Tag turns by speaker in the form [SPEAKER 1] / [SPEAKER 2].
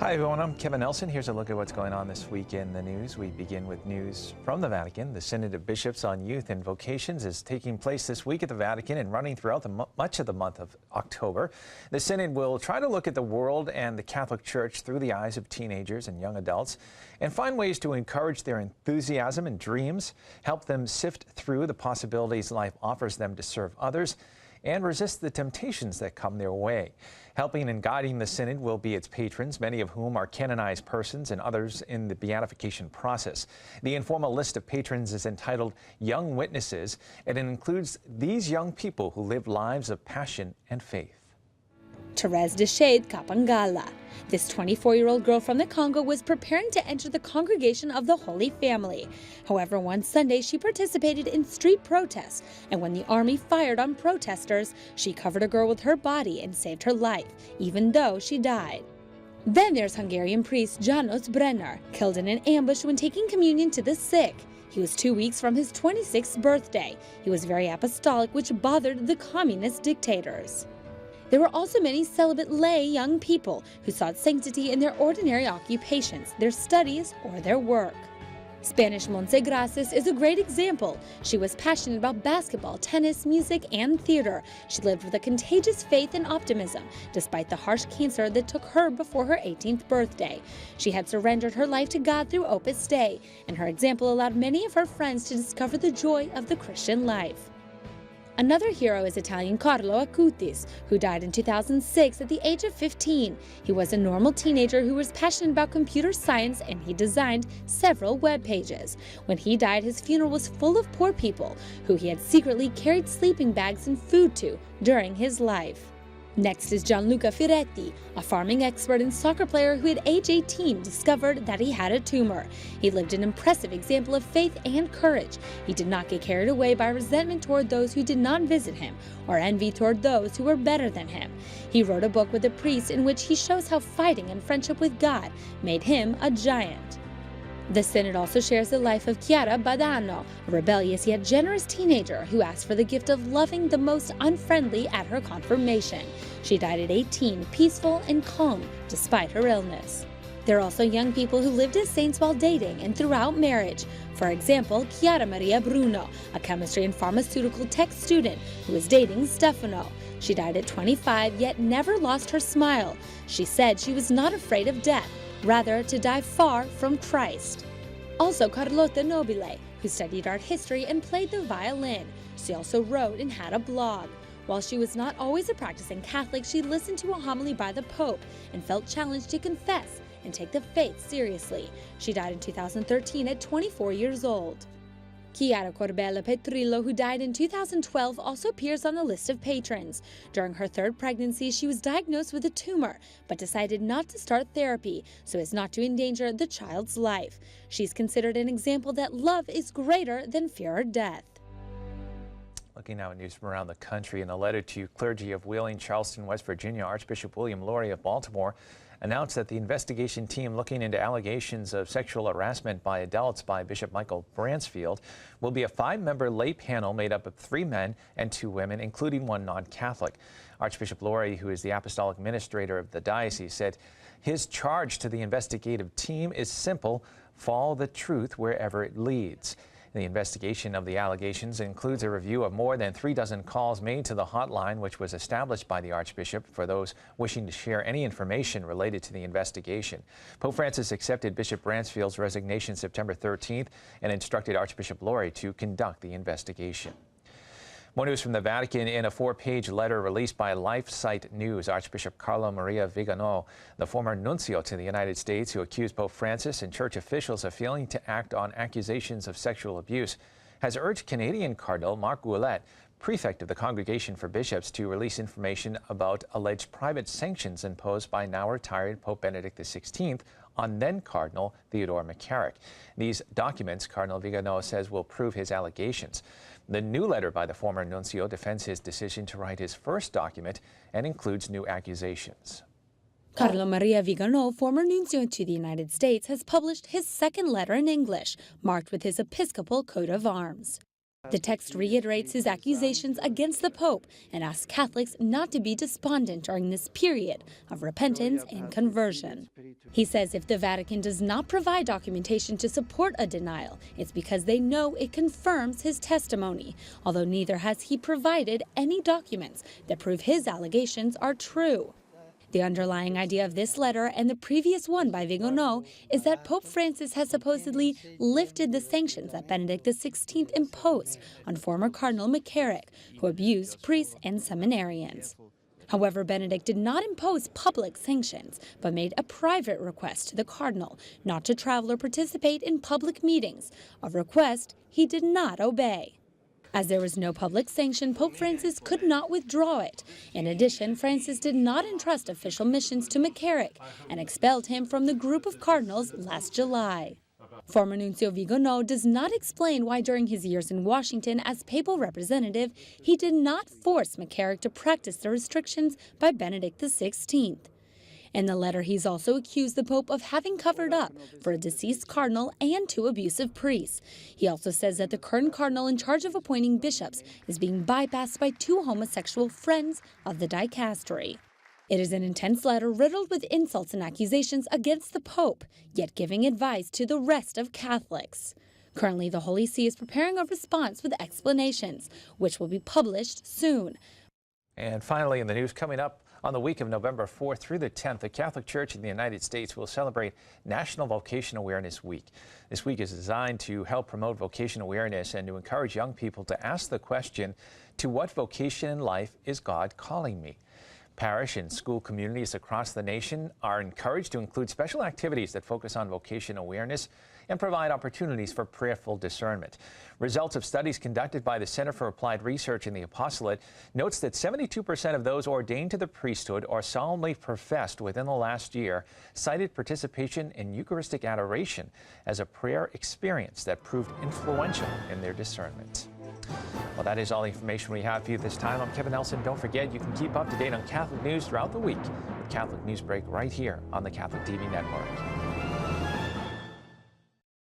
[SPEAKER 1] Hi everyone, I'm Kevin Nelson. Here's a look at what's going on this week in the news. We begin with news from the Vatican. The Synod of Bishops on Youth and Vocations is taking place this week at the Vatican and running throughout much of the month of October. The Synod will try to look at the world and the Catholic Church through the eyes of teenagers and young adults and find ways to encourage their enthusiasm and dreams, help them sift through the possibilities life offers them to serve others, and resist the temptations that come their way. Helping and guiding the Synod will be its patrons, many of whom are canonized persons and others in the beatification process. The informal list of patrons is entitled Young Witnesses, and it includes these young people who live lives of passion and faith.
[SPEAKER 2] Therese de Shade Kapangala. This 24-year-old girl from the Congo was preparing to enter the Congregation of the Holy Family. However, one Sunday she participated in street protests, and when the army fired on protesters, she covered a girl with her body and saved her life, even though she died. Then there's Hungarian priest János Brenner, killed in an ambush when taking communion to the sick. He was 2 weeks from his 26th birthday. He was very apostolic, which bothered the communist dictators. There were also many celibate lay young people who sought sanctity in their ordinary occupations, their studies, or their work. Spanish Montse Gracias is a great example. She was passionate about basketball, tennis, music, and theater. She lived with a contagious faith and optimism, despite the harsh cancer that took her before her 18th birthday. She had surrendered her life to God through Opus Dei, and her example allowed many of her friends to discover the joy of the Christian life. Another hero is Italian Carlo Acutis, who died in 2006 at the age of 15. He was a normal teenager who was passionate about computer science, and he designed several web pages. When he died, his funeral was full of poor people who he had secretly carried sleeping bags and food to during his life. Next is Gianluca Firetti, a farming expert and soccer player who at age 18 discovered that he had a tumor. He lived an impressive example of faith and courage. He did not get carried away by resentment toward those who did not visit him or envy toward those who were better than him. He wrote a book with a priest in which he shows how fighting and friendship with God made him a giant. The Synod also shares the life of Chiara Badano, a rebellious yet generous teenager who asked for the gift of loving the most unfriendly at her confirmation. She died at 18, peaceful and calm, despite her illness. There are also young people who lived as saints while dating and throughout marriage. For example, Chiara Maria Bruno, a chemistry and pharmaceutical tech student who was dating Stefano. She died at 25, yet never lost her smile. She said she was not afraid of death, rather to die far from Christ. Also Carlotta Nobile, who studied art history and played the violin. She also wrote and had a blog. While she was not always a practicing Catholic, she listened to a homily by the Pope and felt challenged to confess and take the faith seriously. She died in 2013 at 24 years old. Chiara Corbella Petrillo, who died in 2012, also appears on the list of patrons. During her third pregnancy, she was diagnosed with a tumor, but decided not to start therapy so as not to endanger the child's life. She's considered an example that love is greater than fear or death.
[SPEAKER 1] Looking now at news from around the country, in a letter to clergy of Wheeling, Charleston, West Virginia, Archbishop William Lori of Baltimore announced that the investigation team looking into allegations of sexual harassment by adults by Bishop Michael Bransfield will be a 5-member lay panel made up of 3 men and 2 women, including 1 non-Catholic. Archbishop Lori, who is the apostolic administrator of the diocese, said his charge to the investigative team is simple: follow the truth wherever it leads. The investigation of the allegations includes a review of more than 36 calls made to the hotline, which was established by the Archbishop for those wishing to share any information related to the investigation. Pope Francis accepted Bishop Bransfield's resignation September 13th and instructed Archbishop Lori to conduct the investigation. More news from the Vatican in a 4-page letter released by LifeSiteNews. Archbishop Carlo Maria Vigano, the former nuncio to the United States who accused Pope Francis and church officials of failing to act on accusations of sexual abuse, has urged Canadian Cardinal Marc Ouellet, prefect of the Congregation for Bishops, to release information about alleged private sanctions imposed by now retired Pope Benedict XVI on then-Cardinal Theodore McCarrick. These documents, Cardinal Vigano says, will prove his allegations. The new letter by the former nuncio defends his decision to write his first document and includes new accusations.
[SPEAKER 2] Carlo Maria Vigano, former nuncio to the United States, has published his second letter in English, marked with his episcopal coat of arms. The text reiterates his accusations against the Pope and asks Catholics not to be despondent during this period of repentance and conversion. He says if the Vatican does not provide documentation to support a denial, it's because they know it confirms his testimony, although neither has he provided any documents that prove his allegations are true. The underlying idea of this letter and the previous one by Vigano is that Pope Francis has supposedly lifted the sanctions that Benedict XVI imposed on former Cardinal McCarrick, who abused priests and seminarians. However, Benedict did not impose public sanctions, but made a private request to the Cardinal not to travel or participate in public meetings, a request he did not obey. As there was no public sanction, Pope Francis could not withdraw it. In addition, Francis did not entrust official missions to McCarrick and expelled him from the group of cardinals last July. Former Nuncio Vigano does not explain why during his years in Washington as papal representative, he did not force McCarrick to practice the restrictions by Benedict XVI. In the letter, he's also accused the Pope of having covered up for a deceased cardinal and 2 abusive priests. He also says that the current cardinal in charge of appointing bishops is being bypassed by 2 homosexual friends of the dicastery. It is an intense letter riddled with insults and accusations against the Pope, yet giving advice to the rest of Catholics. Currently, the Holy See is preparing a response with explanations, which will be published soon.
[SPEAKER 1] And finally, in the news coming up, on the week of November 4th through the 10th, the Catholic Church in the United States will celebrate National Vocation Awareness Week. This week is designed to help promote vocation awareness and to encourage young people to ask the question, to what vocation in life is God calling me? Parish and school communities across the nation are encouraged to include special activities that focus on vocation awareness and provide opportunities for prayerful discernment. Results of studies conducted by the Center for Applied Research in the Apostolate notes that 72% of those ordained to the priesthood or solemnly professed within the last year cited participation in Eucharistic adoration as a prayer experience that proved influential in their discernment. Well, that is all the information we have for you this time. I'm Kevin Nelson. Don't forget, you can keep up to date on Catholic news throughout the week with Catholic Newsbreak right here on the Catholic TV Network.